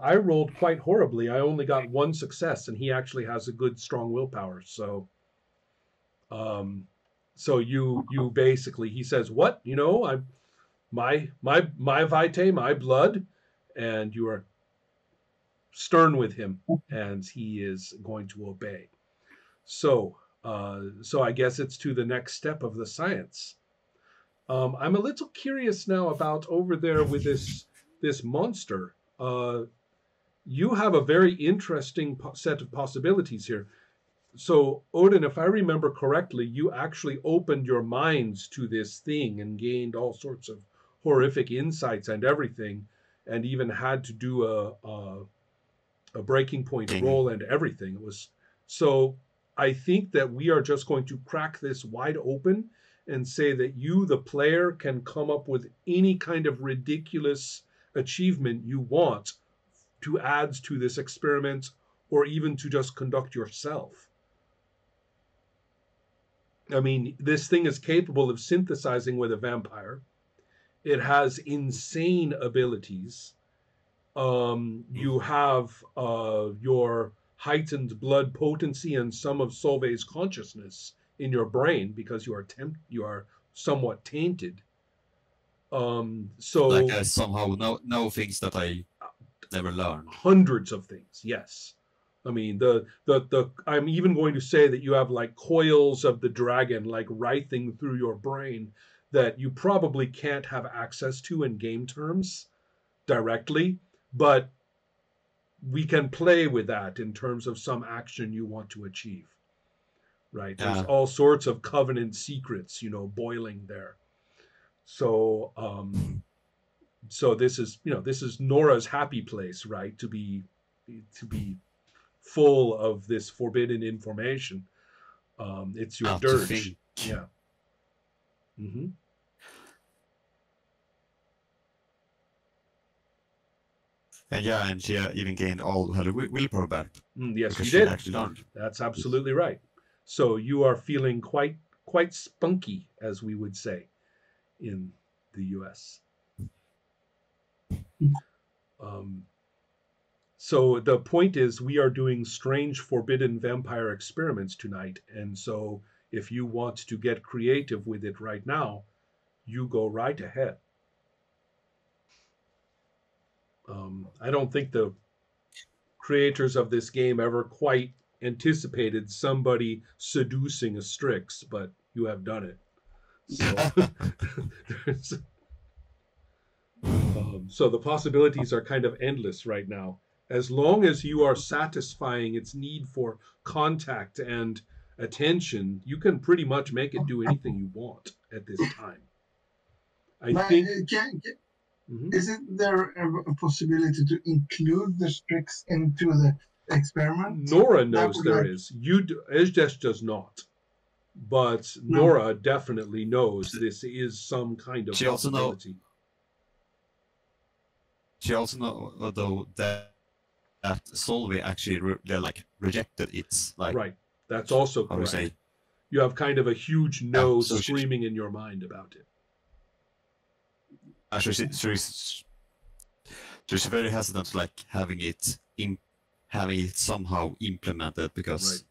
I rolled quite horribly. I only got one success, and he actually has a good, strong willpower. Um, so you basically, he says, "What? You know, I my vitae, my blood," and you are stern with him, and he is going to obey. So I guess it's to the next step of the science. I'm a little curious now about over there with this monster. You have a very interesting set of possibilities here. So, Odin, if I remember correctly, you actually opened your minds to this thing and gained all sorts of horrific insights and everything, and even had to do a breaking point King. roll and everything. It was so. I think that we are just going to crack this wide open and say that you, the player, can come up with any kind of ridiculous achievement you want to add to this experiment, or even to just conduct yourself. I mean, this thing is capable of synthesizing with a vampire. It has insane abilities. You have your heightened blood potency and some of Solvay's consciousness in your brain because you are somewhat tainted. Like So I somehow know things that I never learned. hundreds of things, yes. I mean, the I'm even going to say that you have like coils of the dragon like writhing through your brain that you probably can't have access to in game terms directly, but we can play with that in terms of some action you want to achieve. Right? There's Yeah. all sorts of covenant secrets, boiling there. So so this is this is Nora's happy place, right? To be full of this forbidden information. It's your To dirge. think. Yeah. Hmm. And yeah, and she even gained all her willpower back Yes, because you she did. actually learned. That's absolutely right. So you are feeling quite spunky, as we would say in the U.S. Um, so the point is, we are doing strange, forbidden vampire experiments tonight, and so if you want to get creative with it right now, you go right ahead. I don't think the creators of this game ever quite anticipated somebody seducing a Strix, but you have done it. So, so the possibilities are kind of endless right now. As long as you are satisfying its need for contact and attention, you can pretty much make it do anything you want at this time. I But think. Mhm. isn't there a possibility to include the Strix into the experiment? Nora That knows would there like is. Ezdesh does not, but no. Nora definitely knows this is some kind of She also know. possibility. She also know though that Solvay actually rejected its like. Right. That's also How do you correct. say? You have kind of a huge Yeah. no So screaming in your mind about it. she's very hesitant to like having it somehow implemented because. Right.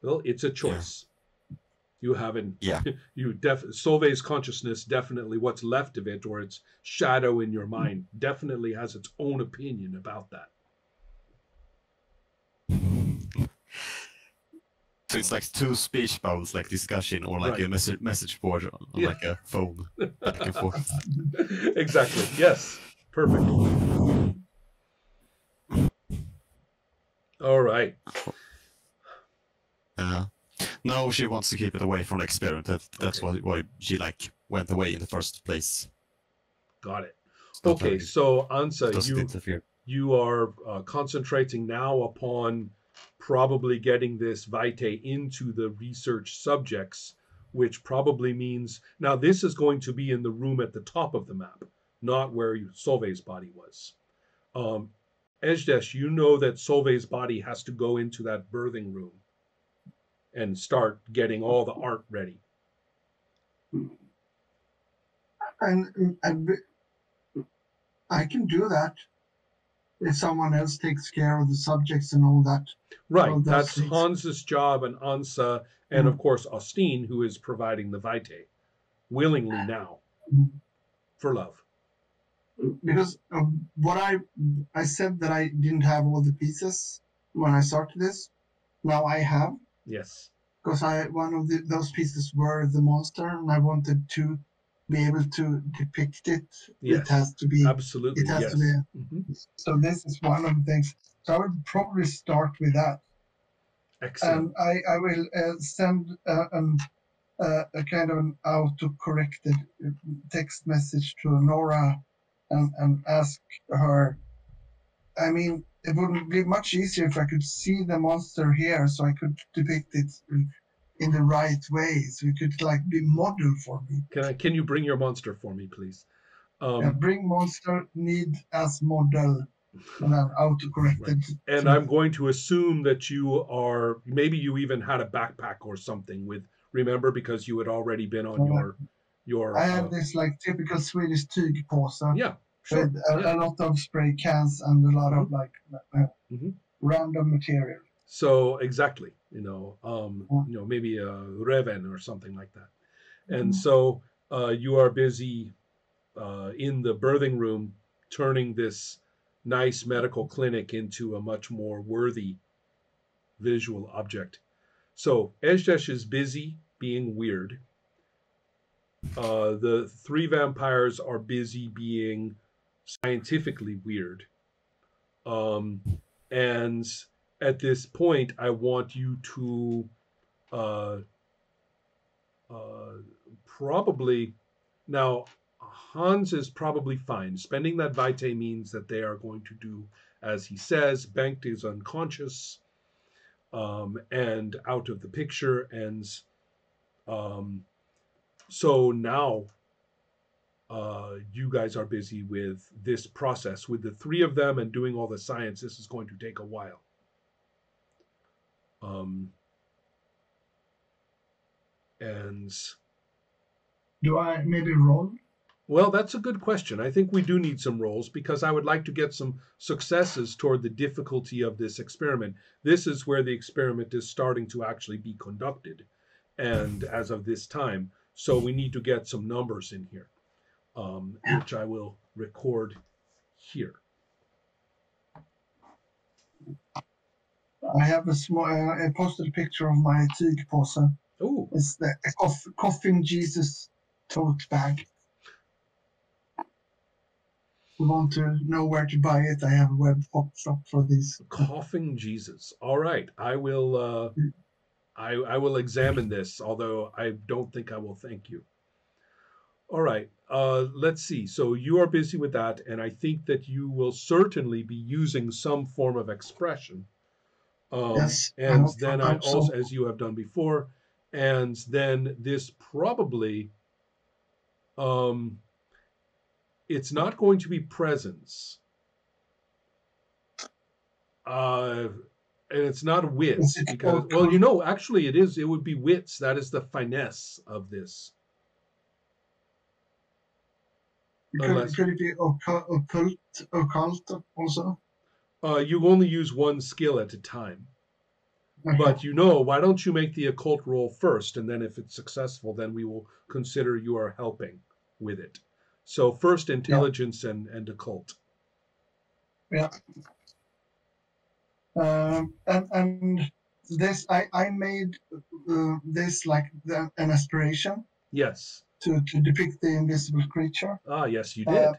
Well, it's a choice. You haven't. Yeah. Solvay's consciousness, definitely what's left of it, or its shadow in your mind, definitely has its own opinion about that. So it's like two speech bubbles, like discussion, or like Right. a message board on Yeah. like a phone, back and forth. Exactly. Yes. Perfect. All right. No, she wants to keep it away from the experiment. That's Okay. why she like went away in the first place. Got it. So Okay. So Ansa, doesn't interfere. you are concentrating now upon probably getting this vitae into the research subjects, which probably means now this is going to be in the room at the top of the map, not where Solvay's body was. Ezdesh, you know that Solvay's body has to go into that birthing room and start getting all the art ready. And I can do that. if someone else takes care of the subjects and all that. Right, All those that's things. Hans's job and Ansa, and of course Austin, who is providing the vitae willingly now for love. Because what I said that I didn't have all the pieces when I started this. Now I have, Yes. because one of those pieces were the monster, and I wanted to be able to depict it. Yes. It has to be. Absolutely. It has Yes. to be. Mm-hmm. So this is one of the things. So I would probably start with that. Excellent. And I will send a kind of an auto-corrected text message to Nora and ask her. I mean, it would be much easier if I could see the monster here, so I could depict it in the right way. So it could like be model for me. Can you bring your monster for me, please? Bring monster, need as model, and then auto-corrected. Right. And I'm going to assume that maybe you even had a backpack or something with, remember, because you had already been on your. I have this like typical Swedish tygpåse. Yeah, sure. With a lot of spray cans and a lot of like random material. So exactly, maybe a Reven or something like that. And so you are busy in the birthing room turning this nice medical clinic into a much more worthy visual object. So Ejdesh is busy being weird. The three vampires are busy being scientifically weird. And at this point, I want you to probably now. Hans is probably fine. Spending that vitae means that they are going to do as he says. Bengt is unconscious and out of the picture. And so now you guys are busy with this process. With the three of them and doing all the science, this is going to take a while. And do I maybe roll? Well, that's a good question. I think we do need some rolls because I would like to get some successes toward the difficulty of this experiment. This is where the experiment is starting to actually be conducted, and as of this time. So we need to get some numbers in here, which I will record here. I have I posted a picture of my tygpåse. Oh. It's the coughing Jesus tote bag. We want to know where to buy it. I have a web shop for these. Coughing Jesus. All right. I will I will examine this, although I don't think I will thank you. All right. Let's see. So you are busy with that, and I think that you will certainly be using some form of expression. Yes. And then I also, as you have done before, and then this probably it's not going to be presence. And it's not wits because, well, actually it is. It would be wits. That is the finesse of this. Could it be occult also? You only use one skill at a time. Okay. But why don't you make the occult roll first, and then if it's successful, then we will consider you are helping with it. So first intelligence and occult. Yeah. And this I made this like an aspiration. Yes. To depict the invisible creature. Ah, yes, you did.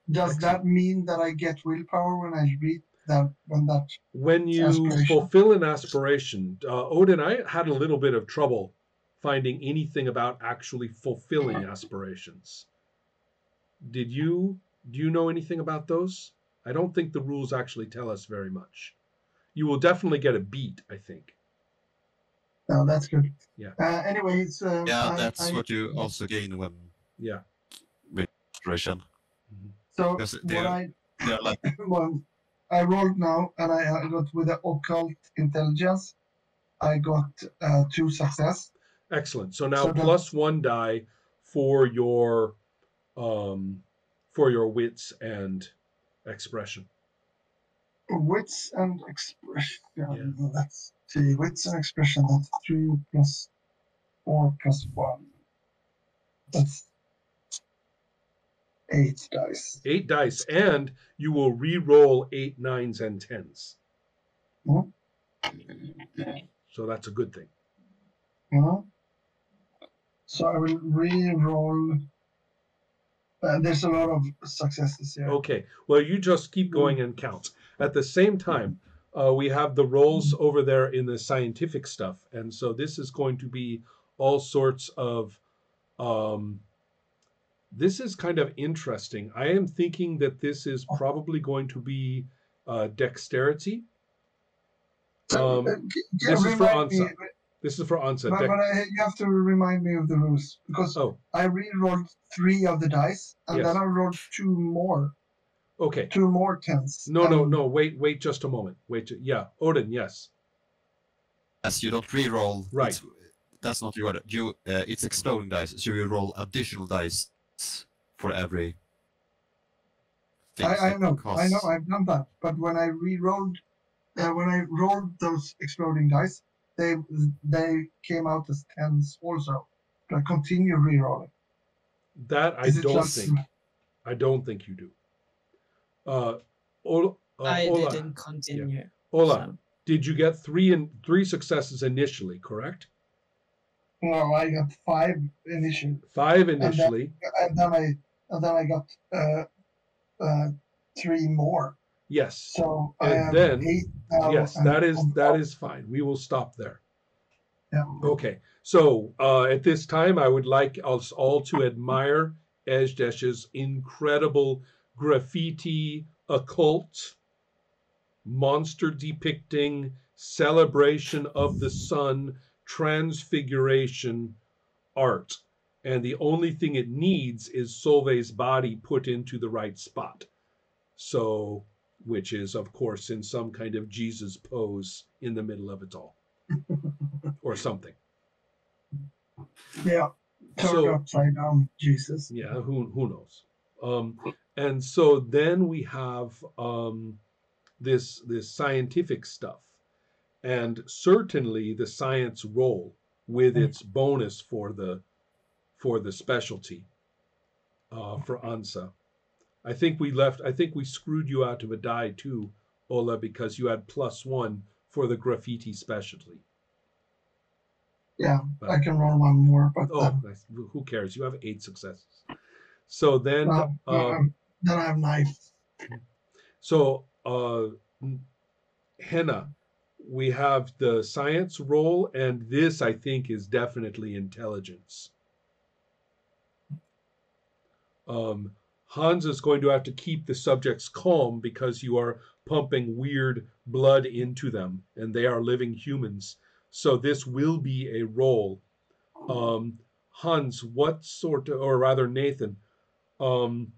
Does Excellent. That mean that I get willpower when I read that? When you fulfill an aspiration, Odin, I had a little bit of trouble finding anything about actually fulfilling aspirations. Do you know anything about those? I don't think the rules actually tell us very much. You will definitely get a beat, I think. Oh, that's good. Yeah. Anyways. That's what you also gain when. Yeah. Restoration. So they're like. Well, I rolled now, and I got with the occult intelligence. I got 2 success. Excellent. So now plus 1 die for your wits and expression. wits and expression. Yeah. Let's see. Wits and expression. That's 3 plus 4 plus 1. That's 8 dice. 8 dice, and you will re-roll 8 9s and 10s. Mhm. So that's a good thing. Mhm. So I will re-roll. There's a lot of successes here. Okay. Well, you just keep going and count. At the same time, we have the rolls over there in the scientific stuff, and so this is going to be all sorts of. This is kind of interesting. I am thinking that this is probably going to be dexterity. So, This is for remind me, Ansa. This is for Ansa. but you have to remind me of the rules because Oh, I re-rolled 3 of the dice and yes. then I rolled 2 more. Okay. 2 more 10s. No. Wait just a moment. Yeah, Odin. Yes. As you don't re-roll, Right. That's not your. It's exploding dice, so you roll additional dice for every. I know, I've done that. But when I re-rolled, when I rolled those exploding dice, they came out as 10s also. But I continue re-rolling. That I don't think. I don't think you do. I Ola, didn't continue. Yeah. Ola, So. did you get three successes initially? Correct. No, I got 5 initially. 5 initially. And then I got 3 more. Yes. So and I have then 8 now. yes, that is fine. We will stop there. Yeah. Okay. So at this time, I would like us all to admire Ejdesh's incredible graffiti, occult, monster depicting, celebration of the sun, transfiguration art. And the only thing it needs is Solvay's body put into the right spot. So, which is, of course, in some kind of Jesus pose in the middle of it all. Or something. Yeah. Turned upside down Jesus. Yeah, who knows? And so then we have this scientific stuff, and certainly the science roll with its bonus for the specialty for Ansa. I think we screwed you out of a die too, Ola, because you had +1 for the graffiti specialty. Yeah, but I can roll 1 more, but nice. Who cares? You have 8 successes. So then, then I have 9. So, Henna, we have the science roll, and this I think is definitely intelligence. Hans is going to have to keep the subjects calm because you are pumping weird blood into them, and they are living humans. So this will be a roll. Hans, what sort of, or rather Nathan,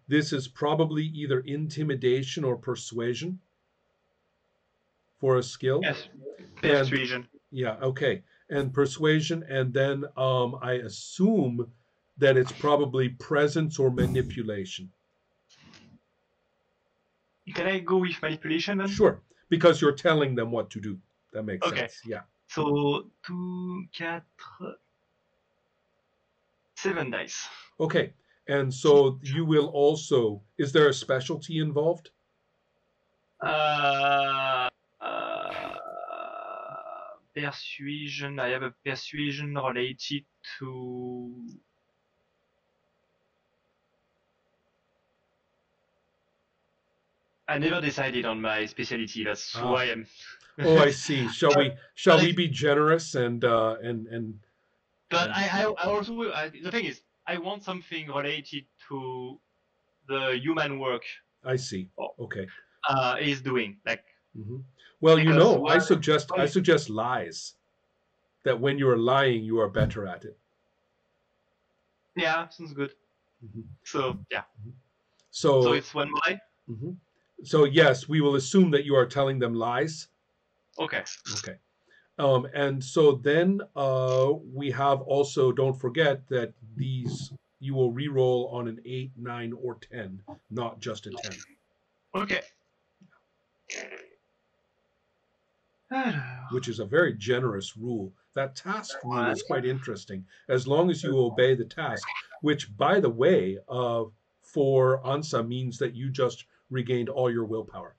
this is probably either intimidation or persuasion for a skill. Yes, persuasion. Yeah, okay. And persuasion, and then I assume that it's probably presence or manipulation. Can I go with manipulation then? Sure, because you're telling them what to do. That makes sense. Yeah. So 2, 4, 7 dice. Okay, and so you will also. Is there a specialty involved? Persuasion. I have a persuasion related to. I never decided on my specialty. That's who I am. Oh, I see. Shall we be generous and But I also the thing is I want something related to the human work. I see. Okay. Is doing like. Mm-hmm. Well, you know, I suggest lies. That when you are lying, you are better at it. Yeah, sounds good. Mm-hmm. So yeah. Mm-hmm. So it's 1 lie. Mm-hmm. So yes, we will assume that you are telling them lies. Okay. Okay. And so then we have also, don't forget that these you will re-roll on an 8, 9, or 10, not just a 10. Okay. which is a very generous rule. That task rule is quite interesting, as long as you obey the task, which, by the way, for Ansa means that you just regained all your willpower.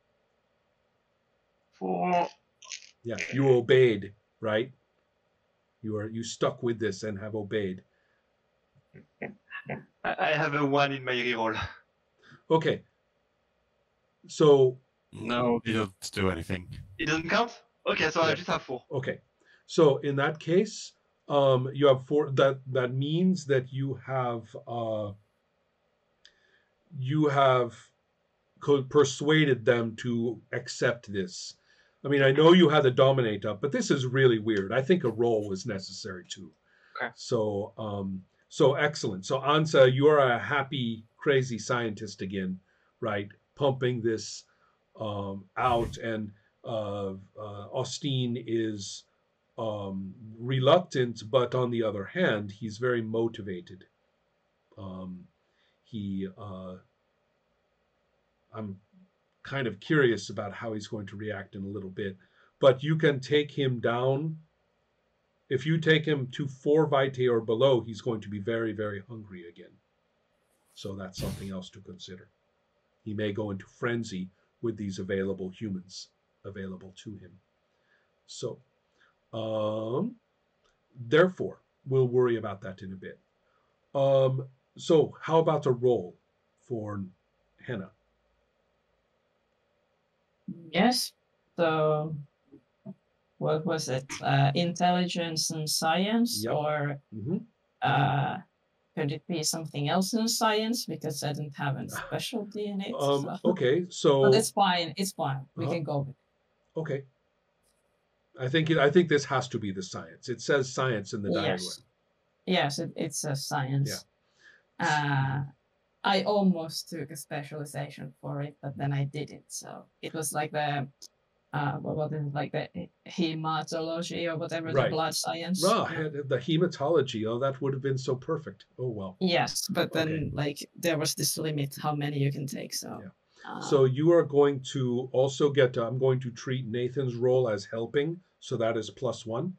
Yeah, you obeyed, right? You stuck with this and have obeyed. I have a 1 in my reroll. Okay. So No, you don't do anything. It doesn't count? Okay, so I just have 4. okay. So in that case, you have 4. That means that you have persuaded them to accept this. I mean, I know you had the dominate up, but this is really weird. I think a roll was necessary too. Okay. So excellent. So Ansa, you are a happy, crazy scientist again, right? Pumping this out, and Austin is reluctant, but on the other hand, he's very motivated. I'm kind of curious about how he's going to react in a little bit, but you can take him down. If you take him to 4 vitae or below, he's going to be very, very hungry again. So that's something else to consider. He may go into frenzy with these available humans available to him. So, therefore, we'll worry about that in a bit. So how about a roll for Henna? Yes. So, what was it? Intelligence and science, Yep. or could it be something else in science? Because I didn't have any specialty in it. So. Okay, so But it's fine. It's fine. We Uh-huh. can go with it. okay. I think this has to be the science. It says science in the diagram. Yes, it's a science. I almost took a specialization for it, but then I didn't. So it was like the what is it, like the hematology or whatever, Right. the blood science. The hematology. Oh, that would have been so perfect. Oh well. Yes, but then Okay. like there was this limit how many you can take. So. Yeah. So you are going to also get. I'm going to treat Nathan's role as helping. So that is +1.